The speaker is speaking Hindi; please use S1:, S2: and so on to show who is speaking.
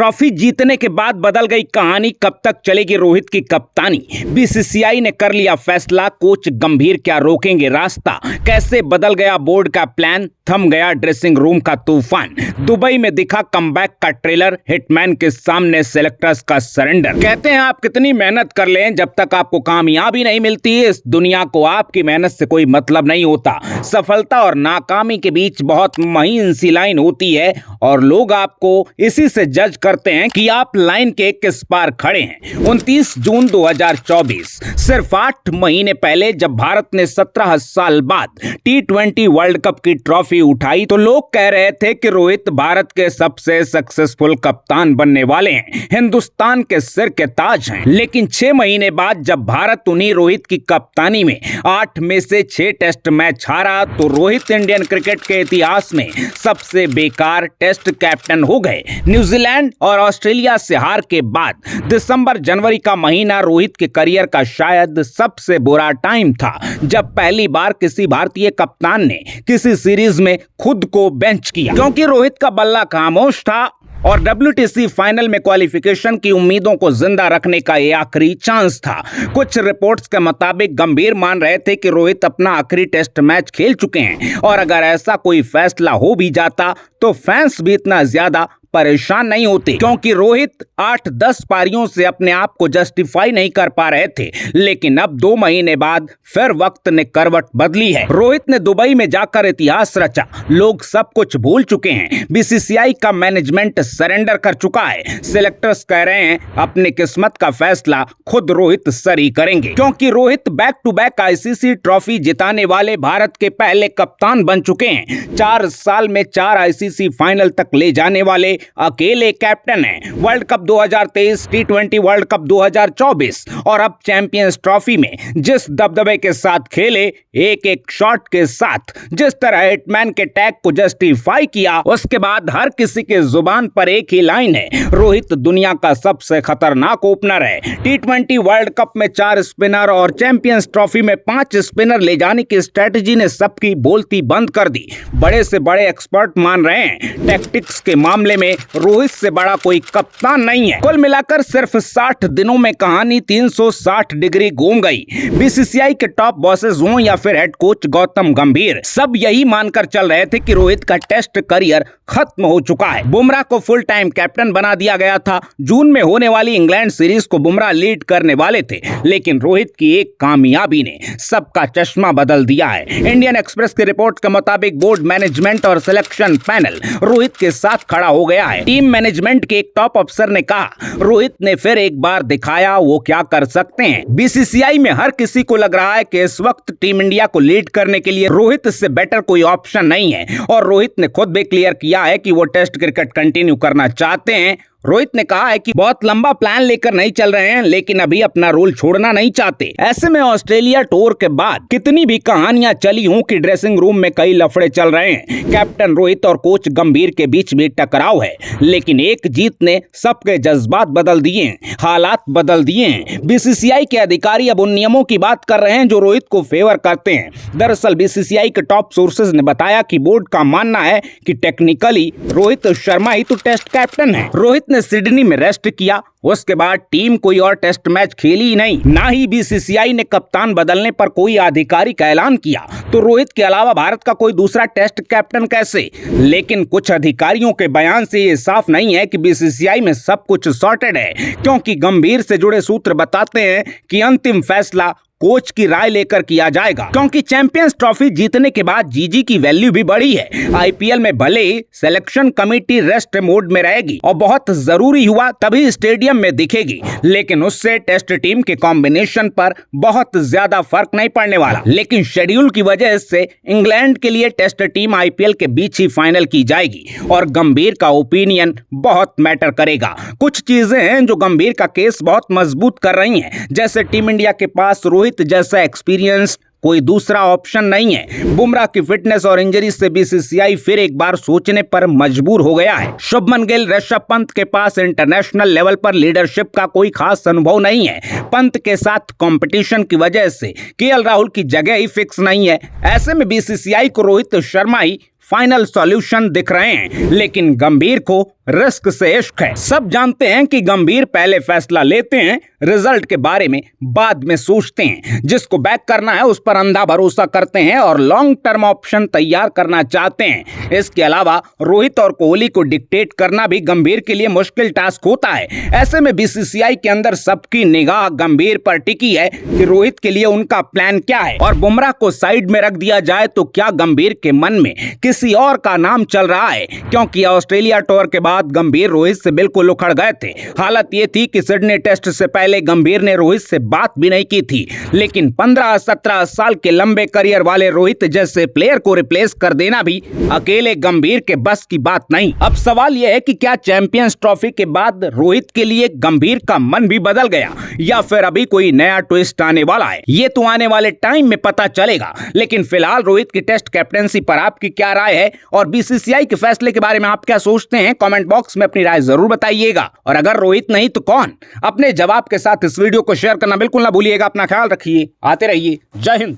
S1: ट्रॉफी जीतने के बाद बदल गई कहानी, कब तक चलेगी रोहित की कप्तानी। बीसीसीआई ने कर लिया फैसला, कोच गंभीर क्या रोकेंगे रास्ता। कैसे बदल गया बोर्ड का प्लान, थम गया ड्रेसिंग रूम का तूफान। दुबई में दिखा कमबैक का ट्रेलर, हिटमैन के सामने सेलेक्टर्स का सरेंडर। कहते हैं आप कितनी मेहनत कर लें, जब तक आपको कामयाबी नहीं मिलती इस दुनिया को आपकी मेहनत से कोई मतलब नहीं होता। सफलता और नाकामी के बीच बहुत महीन सी लाइन होती है और लोग आपको इसी से जज करते हैं कि आप लाइन के किस पार खड़े हैं। 29 जून 2024, सिर्फ 8 महीने पहले जब भारत ने 17 साल बाद T20 वर्ल्ड कप की ट्रॉफी उठाई तो लोग कह रहे थे कि रोहित भारत के सबसे सक्सेसफुल कप्तान बनने वाले हैं, हिंदुस्तान के सिर के ताज हैं। लेकिन 6 महीने बाद जब भारत उन्हीं रोहित की कप्तानी में 8 में से 6 टेस्ट मैच हारा तो रोहित इंडियन क्रिकेट के इतिहास में सबसे बेकार टेस्ट कैप्टन हो गए। न्यूजीलैंड और ऑस्ट्रेलिया से हार के बाद दिसंबर जनवरी का महीना रोहित के करियर का शायद सबसे बुरा टाइम था, जब पहली बार किसी भारतीय कप्तान ने किसी सीरीज में खुद को बेंच किया, क्योंकि रोहित का बल्ला खामोश था और WTC फाइनल में क्वालिफिकेशन की उम्मीदों को जिंदा रखने का ये आखिरी चांस था। कुछ रिपोर्ट्स के मुताबिक गंभीर मान रहे थे कि रोहित अपना आखिरी टेस्ट मैच खेल चुके हैं और अगर ऐसा कोई फैसला हो भी जाता तो फैंस भी इतना ज्यादा परेशान नहीं होते, क्योंकि रोहित 8-10 पारियों से अपने आप को जस्टिफाई नहीं कर पा रहे थे। लेकिन अब 2 महीने बाद फिर वक्त ने करवट बदली है। रोहित ने दुबई में जाकर इतिहास रचा, लोग सब कुछ भूल चुके हैं। बीसीसीआई का मैनेजमेंट सरेंडर कर चुका है। सिलेक्टर्स कह रहे हैं अपनी किस्मत का फैसला खुद रोहित सर ही करेंगे, क्योंकि Rohit back to back ICC trophy जिताने वाले भारत के पहले कप्तान बन चुके हैं। 4 साल में 4 ICC फाइनल तक ले जाने वाले अकेले कैप्टन हैं। World cup 2023, T20 world cup 2024 और अब चैंपियंस ट्रॉफी में जिस दबदबे के साथ खेले, एक एक शॉट के साथ जिस तरह हिटमैन के टैग को जस्टिफाई किया, उसके बाद हर किसी के जुबान पर एक ही लाइन है, रोहित दुनिया का सबसे खतरनाक ओपनर है। T20 वर्ल्ड कप में 4 स्पिनर और चैंपियंस ट्रॉफी में 5 स्पिनर ले जाने की स्ट्रेटजी ने सबकी बोलती बंद कर दी। बड़े से बड़े एक्सपर्ट मान रहे हैं टैक्टिक्स के मामले में रोहित से बड़ा कोई कप्तान नहीं है। कुल मिलाकर सिर्फ 60 दिनों में कहानी 360 डिग्री घूम गई। बीसीसीआई के टॉप बॉसेस हों या फिर हेड कोच गौतम गंभीर, सब यही मानकर चल रहे थे कि रोहित का टेस्ट करियर खत्म हो चुका है। बुमराह को फुल टाइम कैप्टन बना दिया गया था। जून में होने वाली इंग्लैंड सीरीज को बुमराह लीड करने वाले थे, लेकिन रोहित की एक कामयाबी ने सबका चश्मा बदल दिया है। इंडियन एक्सप्रेस की रिपोर्ट के मुताबिक बोर्ड मैनेजमेंट और सिलेक्शन पैनल रोहित के साथ खड़ा हो गया है। टीम मैनेजमेंट के एक टॉप अफसर ने कहा, रोहित ने फिर एक बार दिखाया वो क्या कर सकते हैं। बीसीसीआई में हर किसी को लग रहा है कि इस वक्त टीम इंडिया को लीड करने के लिए रोहित से बेटर कोई ऑप्शन नहीं है और रोहित ने खुद भी क्लियर किया है कि वो टेस्ट क्रिकेट कंटिन्यू करना चाहते हैं। रोहित ने कहा है कि बहुत लंबा प्लान लेकर नहीं चल रहे हैं, लेकिन अभी अपना रोल छोड़ना नहीं चाहते। ऐसे में ऑस्ट्रेलिया टूर के बाद कितनी भी कहानियां चली हों कि ड्रेसिंग रूम में कई लफड़े चल रहे हैं, कैप्टन रोहित और कोच गंभीर के बीच भी टकराव है, लेकिन एक जीत ने सबके जज्बात बदल दिए हैं, हालात बदल दिए हैं। बीसीसीआई के अधिकारी अब उन नियमों की बात कर रहे हैं जो रोहित को फेवर करते हैं। दरअसल बीसीसीआई के टॉप सोर्सेज ने बताया कि बोर्ड का मानना है कि टेक्निकली रोहित शर्मा ही तो टेस्ट कैप्टन है। रोहित ने सिडनी में रेस्ट किया, उसके बाद टीम कोई और टेस्ट मैच खेली ही नहीं, ना ही बीसीसीआई ने कप्तान बदलने पर कोई आधिकारिक ऐलान किया। तो रोहित के अलावा भारत का कोई दूसरा टेस्ट कैप्टन कैसे? लेकिन कुछ अधिकारियों के बयान से ये साफ नहीं है कि बीसीसीआई में सब कुछ सॉर्टेड है, क्योंकि गंभीर से जुड़े सूत्र बताते हैं कि अंतिम फैसला कोच की राय लेकर किया जाएगा, क्योंकि चैंपियंस ट्रॉफी जीतने के बाद जीजी की वैल्यू भी बढ़ी है। आईपीएल में भले ही सिलेक्शन कमेटी रेस्ट मोड में रहेगी और बहुत जरूरी हुआ तभी स्टेडियम में दिखेगी, लेकिन उससे टेस्ट टीम के कॉम्बिनेशन पर बहुत ज्यादा फर्क नहीं पड़ने वाला। लेकिन शेड्यूल की वजह से इंग्लैंड के लिए टेस्ट टीम IPL के बीच ही फाइनल की जाएगी और गंभीर का ओपिनियन बहुत मैटर करेगा। कुछ चीजें हैं जो गंभीर का केस बहुत मजबूत कर रही हैं, जैसे टीम इंडिया के पास रोहित जैसा एक्सपीरियंस कोई दूसरा ऑप्शन नहीं है। बुमराह की फिटनेस और इंजरी से बीसीसीआई फिर एक बार सोचने पर मजबूर हो गया है। शुभमन गिल, ऋषभ पंत के पास इंटरनेशनल लेवल पर लीडरशिप का कोई खास अनुभव नहीं है। पंत के साथ कंपटीशन की वजह से केएल राहुल की जगह ही फिक्स नहीं है। ऐसे में बीसीसीआई को रोहित शर्मा ही फाइनल सॉल्यूशन दिख रहे हैं, लेकिन गंभीर को रिस्क से इश्क है। सब जानते हैं कि गंभीर पहले फैसला लेते हैं, रिजल्ट के बारे में बाद में सोचते हैं, जिसको बैक करना है उस पर अंधा भरोसा करते हैं और लॉन्ग टर्म ऑप्शन तैयार करना चाहते हैं। इसके अलावा रोहित और कोहली को डिक्टेट करना भी गंभीर के लिए मुश्किल टास्क होता है। ऐसे में बीसीसीआई के अंदर सबकी निगाह गंभीर पर टिकी है कि रोहित के लिए उनका प्लान क्या है, और बुमराह को साइड में रख दिया जाए तो क्या गंभीर के मन में किसी और का नाम चल रहा है, क्योंकि ऑस्ट्रेलिया टूर के बाद गंभीर रोहित से बिल्कुल उखड़ गए थे। हालत यह थी कि सिडनी टेस्ट से पहले गंभीर ने रोहित से बात भी नहीं की थी, लेकिन 15-17 साल के लंबे करियर वाले रोहित जैसे प्लेयर को रिप्लेस कर देना भी अकेले गंभीर के बस की बात नहीं। अब सवाल यह है कि क्या चैंपियंस ट्रॉफी के बाद रोहित के लिए गंभीर का मन भी बदल गया, या फिर अभी कोई नया ट्विस्ट आने वाला है? ये तो आने वाले टाइम में पता चलेगा। लेकिन फिलहाल रोहित की टेस्ट कैप्टेंसी पर आपकी क्या राय है, और बीसीसीआई के फैसले के बारे में आप क्या सोचते हैं? कमेंट बॉक्स में अपनी राय जरूर बताइएगा। और अगर रोहित नहीं तो कौन? अपने जवाब के साथ इस वीडियो को शेयर करना बिल्कुल ना भूलिएगा। अपना ख्याल रखिए, आते रहिए। जय हिंद।